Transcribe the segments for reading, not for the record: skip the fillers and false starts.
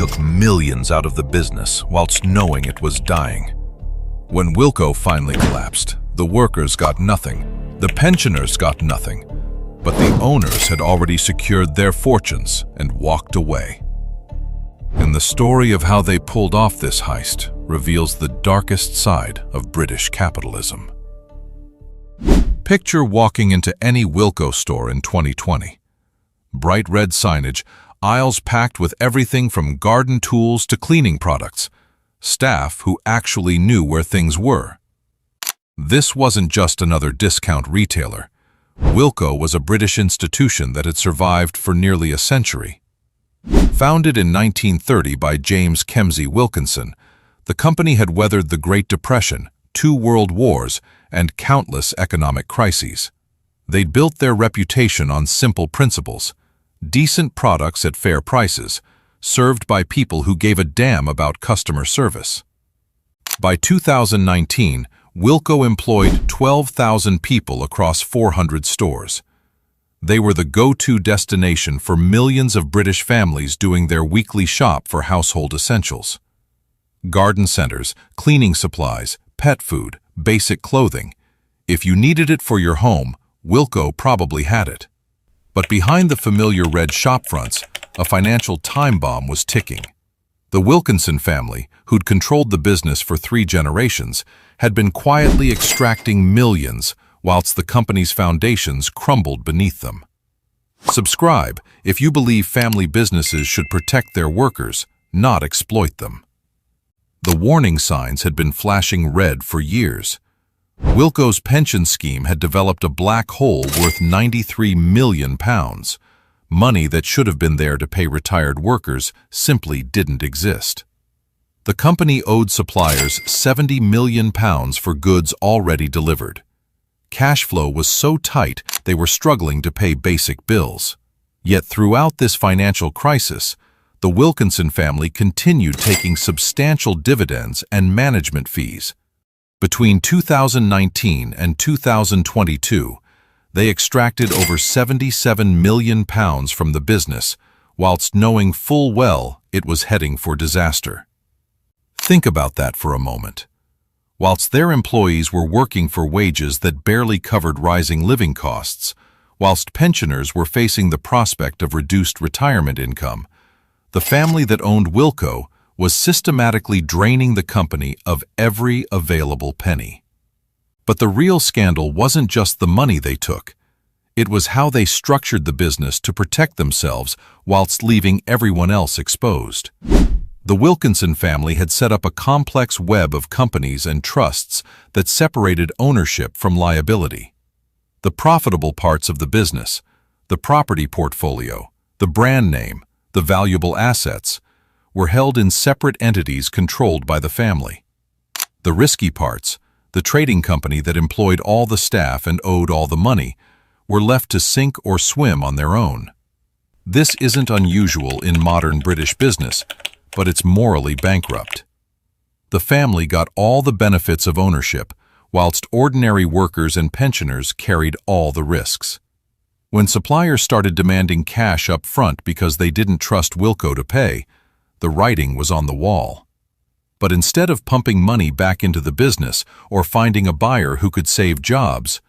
took millions out of the business whilst knowing it was dying. When Wilco finally collapsed, the workers got nothing, the pensioners got nothing, but the owners had already secured their fortunes and walked away. And the story of how they pulled off this heist reveals the darkest side of British capitalism. Picture walking into any Wilco store in 2020. Bright red signage, aisles packed with everything from garden tools to cleaning products, staff who actually knew where things were. This wasn't just another discount retailer. Wilco was a British institution that had survived for nearly a century. Founded in 1930 by James Kemsey Wilkinson, the company had weathered the Great Depression, 2 world wars, and countless economic crises. They'd built their reputation on simple principles: decent products at fair prices, served by people who gave a damn about customer service. By 2019, Wilco employed 12,000 people across 400 stores. They were the go-to destination for millions of British families doing their weekly shop for household essentials. Garden centers, cleaning supplies, pet food, basic clothing. If you needed it for your home, Wilco probably had it. But behind the familiar red shopfronts, a financial time bomb was ticking. The Wilkinson family, who'd controlled the business for 3 generations, had been quietly extracting millions whilst the company's foundations crumbled beneath them. Subscribe if you believe family businesses should protect their workers, not exploit them. The warning signs had been flashing red for years. Wilco's pension scheme had developed a black hole worth £93 million. Money that should have been there to pay retired workers simply didn't exist. The company owed suppliers £70 million for goods already delivered. Cash flow was so tight they were struggling to pay basic bills. Yet throughout this financial crisis, the Wilkinson family continued taking substantial dividends and management fees. Between 2019 and 2022, they extracted over £77 million from the business, whilst knowing full well it was heading for disaster. Think about that for a moment. Whilst their employees were working for wages that barely covered rising living costs, whilst pensioners were facing the prospect of reduced retirement income, the family that owned Wilco was systematically draining the company of every available penny. But the real scandal wasn't just the money they took. It was how they structured the business to protect themselves whilst leaving everyone else exposed. The Wilkinson family had set up a complex web of companies and trusts that separated ownership from liability. The profitable parts of the business, the property portfolio, the brand name, the valuable assets, were held in separate entities controlled by the family. The risky parts, the trading company that employed all the staff and owed all the money, were left to sink or swim on their own. This isn't unusual in modern British business, but it's morally bankrupt. The family got all the benefits of ownership, whilst ordinary workers and pensioners carried all the risks. When suppliers started demanding cash up front because they didn't trust Wilco to pay, the writing was on the wall. But instead of pumping money back into the business or finding a buyer who could save jobs,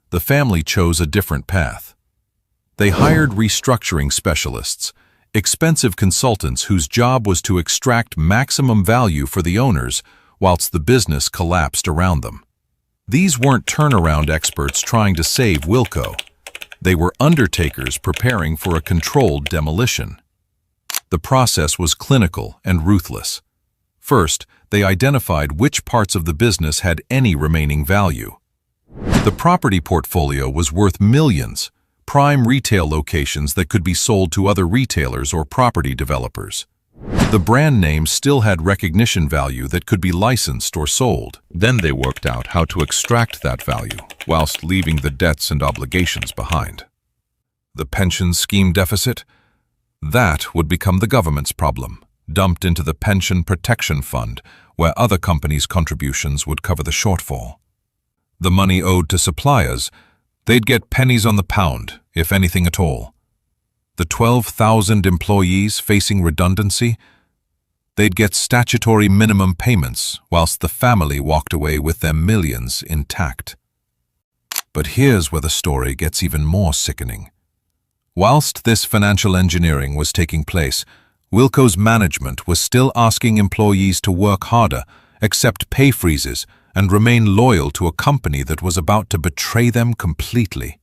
the family chose a different path. They hired restructuring specialists, expensive consultants whose job was to extract maximum value for the owners whilst the business collapsed around them. These weren't turnaround experts trying to save Wilco. They were undertakers preparing for a controlled demolition. The process was clinical and ruthless. First, they identified which parts of the business had any remaining value. The property portfolio was worth millions, prime retail locations that could be sold to other retailers or property developers. The brand name still had recognition value that could be licensed or sold. Then they worked out how to extract that value, whilst leaving the debts and obligations behind. The pension scheme deficit? That would become the government's problem, dumped into the Pension Protection Fund, where other companies' contributions would cover the shortfall. The money owed to suppliers, they'd get pennies on the pound, if anything at all. The 12,000 employees facing redundancy, they'd get statutory minimum payments whilst the family walked away with their millions intact. But here's where the story gets even more sickening. Whilst this financial engineering was taking place, Wilco's management was still asking employees to work harder, accept pay freezes, and remain loyal to a company that was about to betray them completely.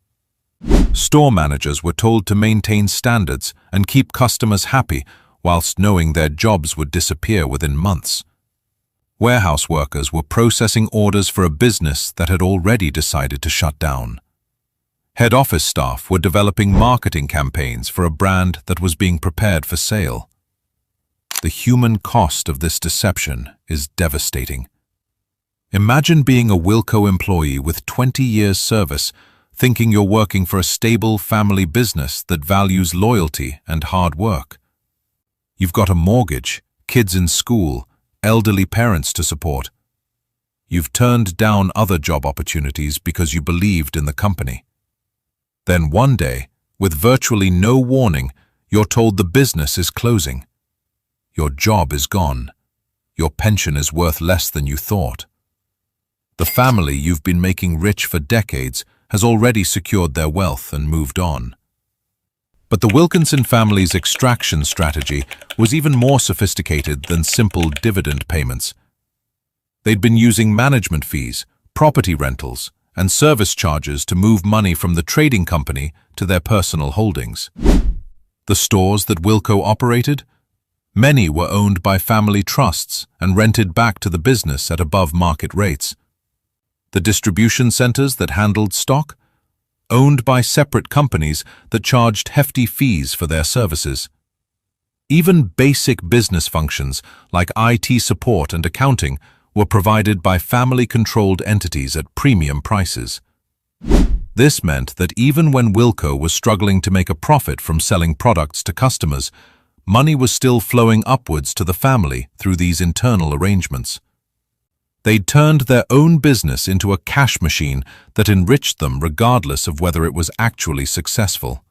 Store managers were told to maintain standards and keep customers happy, whilst knowing their jobs would disappear within months. Warehouse workers were processing orders for a business that had already decided to shut down. Head office staff were developing marketing campaigns for a brand that was being prepared for sale. The human cost of this deception is devastating. Imagine being a Wilco employee with 20 years' service, thinking you're working for a stable family business that values loyalty and hard work. You've got a mortgage, kids in school, elderly parents to support. You've turned down other job opportunities because you believed in the company. Then one day, with virtually no warning, you're told the business is closing. Your job is gone. Your pension is worth less than you thought. The family you've been making rich for decades has already secured their wealth and moved on. But the Wilkinson family's extraction strategy was even more sophisticated than simple dividend payments. They'd been using management fees, property rentals, and service charges to move money from the trading company to their personal holdings. The stores that Wilco operated? Many were owned by family trusts and rented back to the business at above-market rates. The distribution centers that handled stock? Owned by separate companies that charged hefty fees for their services. Even basic business functions like IT support and accounting were provided by family-controlled entities at premium prices. This meant that even when Wilco was struggling to make a profit from selling products to customers, money was still flowing upwards to the family through these internal arrangements. They'd turned their own business into a cash machine that enriched them regardless of whether it was actually successful.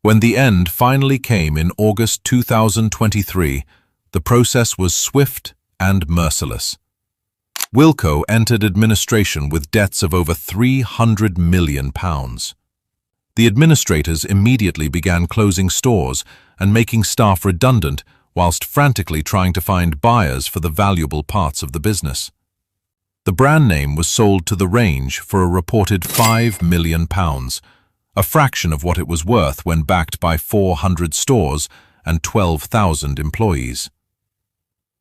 When the end finally came in August 2023, the process was swift and merciless. Wilco entered administration with debts of over £300 million. The administrators immediately began closing stores and making staff redundant whilst frantically trying to find buyers for the valuable parts of the business. The brand name was sold to the Range for a reported £5 million, a fraction of what it was worth when backed by 400 stores and 12,000 employees.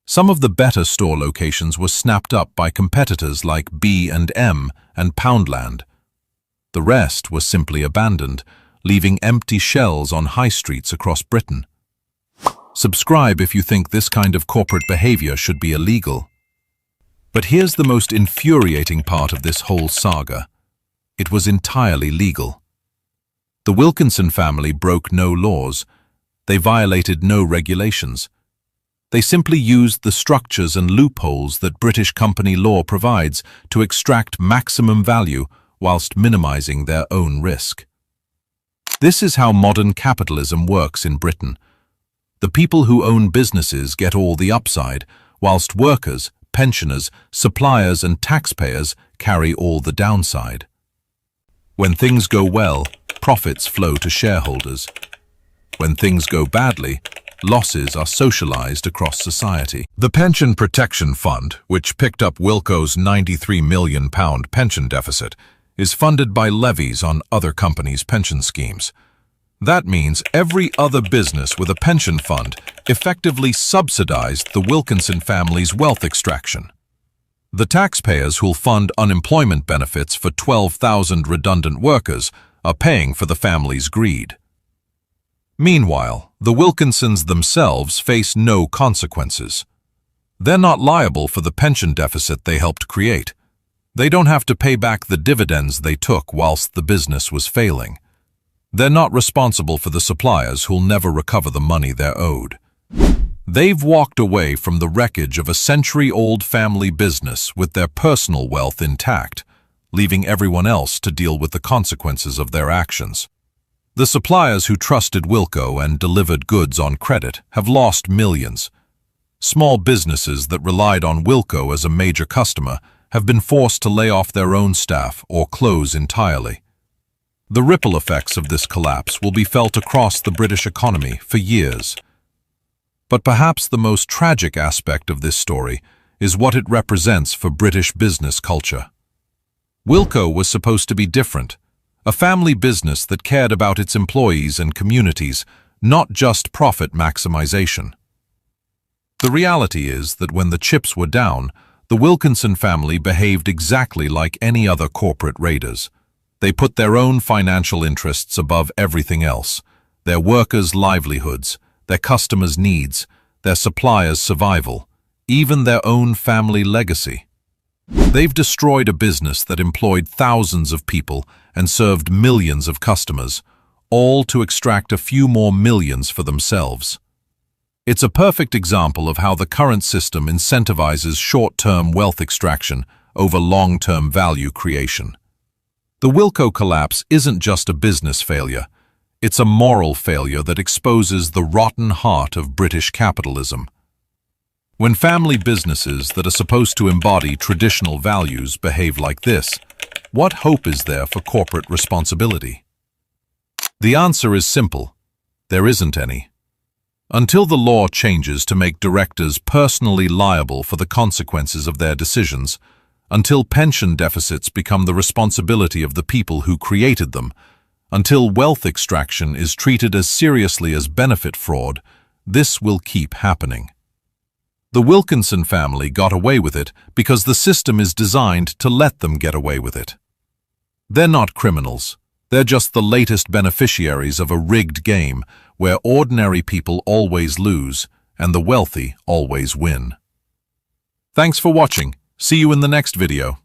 Some of the better store locations were snapped up by competitors like B&M and Poundland. The rest was simply abandoned, leaving empty shells on high streets across Britain. Subscribe if you think this kind of corporate behavior should be illegal. But here's the most infuriating part of this whole saga. It was entirely legal. The Wilkinson family broke no laws. They violated no regulations. They simply used the structures and loopholes that British company law provides to extract maximum value whilst minimizing their own risk. This is how modern capitalism works in Britain. The people who own businesses get all the upside, whilst workers, pensioners, suppliers and taxpayers carry all the downside. When things go well, profits flow to shareholders. When things go badly, losses are socialized across society. The Pension Protection Fund, which picked up Wilco's £93 million pension deficit, is funded by levies on other companies' pension schemes. That means every other business with a pension fund effectively subsidized the Wilkinson family's wealth extraction. The taxpayers who'll fund unemployment benefits for 12,000 redundant workers are paying for the family's greed. Meanwhile, the Wilkinsons themselves face no consequences. They're not liable for the pension deficit they helped create. They don't have to pay back the dividends they took whilst the business was failing. They're not responsible for the suppliers who'll never recover the money they're owed. They've walked away from the wreckage of a century-old family business with their personal wealth intact, leaving everyone else to deal with the consequences of their actions. The suppliers who trusted Wilco and delivered goods on credit have lost millions. Small businesses that relied on Wilco as a major customer have been forced to lay off their own staff or close entirely. The ripple effects of this collapse will be felt across the British economy for years. But perhaps the most tragic aspect of this story is what it represents for British business culture. Wilco was supposed to be different, a family business that cared about its employees and communities, not just profit maximization. The reality is that when the chips were down, the Wilkinson family behaved exactly like any other corporate raiders. They put their own financial interests above everything else, their workers' livelihoods, their customers' needs, their suppliers' survival, even their own family legacy. They've destroyed a business that employed thousands of people and served millions of customers, all to extract a few more millions for themselves. It's a perfect example of how the current system incentivizes short-term wealth extraction over long-term value creation. The Wilco collapse isn't just a business failure. It's a moral failure that exposes the rotten heart of British capitalism. When family businesses that are supposed to embody traditional values behave like this, what hope is there for corporate responsibility? The answer is simple. There isn't any. Until the law changes to make directors personally liable for the consequences of their decisions, until pension deficits become the responsibility of the people who created them, until wealth extraction is treated as seriously as benefit fraud, this will keep happening. The Wilkinson family got away with it because the system is designed to let them get away with it. They're not criminals. They're just the latest beneficiaries of a rigged game where ordinary people always lose and the wealthy always win. Thanks for watching. See you in the next video.